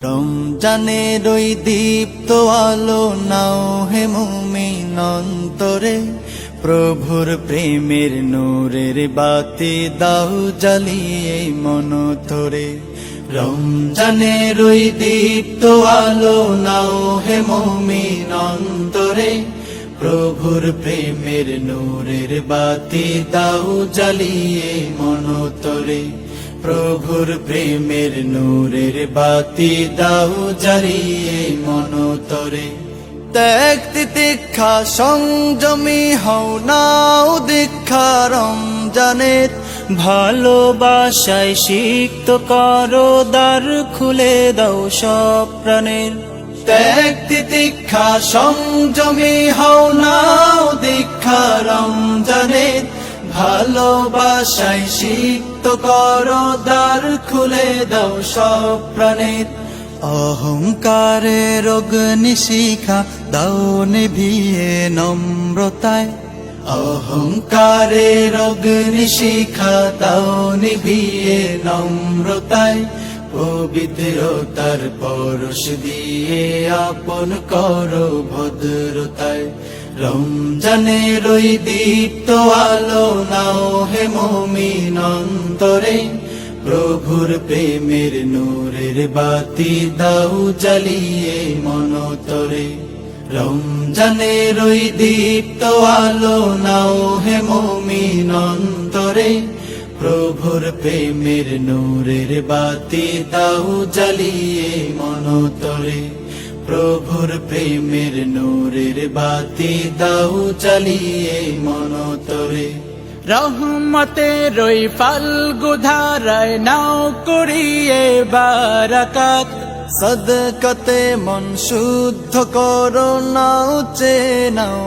রমজানের ওই দীপ্ত আলো নাও হে মুমিন অন্তরে, প্রভুর প্রেমের নূরের বাতি দাও জ্বালিয়ে মন তোরে। রমজানের ওই দীপ্ত আলো নাও হে মুমিন অন্তরে, প্রভুর প্রেমের নূরের বাতি দাও জ্বালিয়ে মন তোরে। প্রভুর প্রেমের নূরের বাতি দাও জ্বালিয়ে মন তোরে। ত্যাগ তিতিক্ষা সংযমী হও নাও দীক্ষা রমজানের, ভালোবাসায় সিক্ত করো দ্বার খুলে দাও সব প্রাণের। ত্যাগ তিতিক্ষা সংযমী হও নাও দীক্ষা রমজানের, ভালোবাসায় সিক্ত করো দ্বার খুলে দাও সব প্রাণের। অহংকারের অগ্নিশিখা দাও নিভিয়ে নম্রতায়, অহংকারের অগ্নিশিখা দাও নিভিয়ে নম্রতায়। পবিত্রতার পরশ দিয়ে আপন করো ভদ্রতায়। রমজানের ওই দীপ্ত আলো নাও হে মুমিন অন্তরে, প্রভুর প্রেমের নূরের বাতি দাও জ্বালিয়ে মন তোরে। রমজানের ওই দীপ্ত আলো নাও হে মুমিন অন্তরে, প্রভুর প্রেমের নূরের বাতি দাও জ্বালিয়ে মন তোরে। প্রভুর প্রেমের নূরের বাতি দাও জ্বালিয়ে মন তোরে। রহমতের ওই ফাল্গু ধারায় নাও করিয়ে বারাকাত, সদকাতে মন শুদ্ধ করো নাও চেয়ে নাও।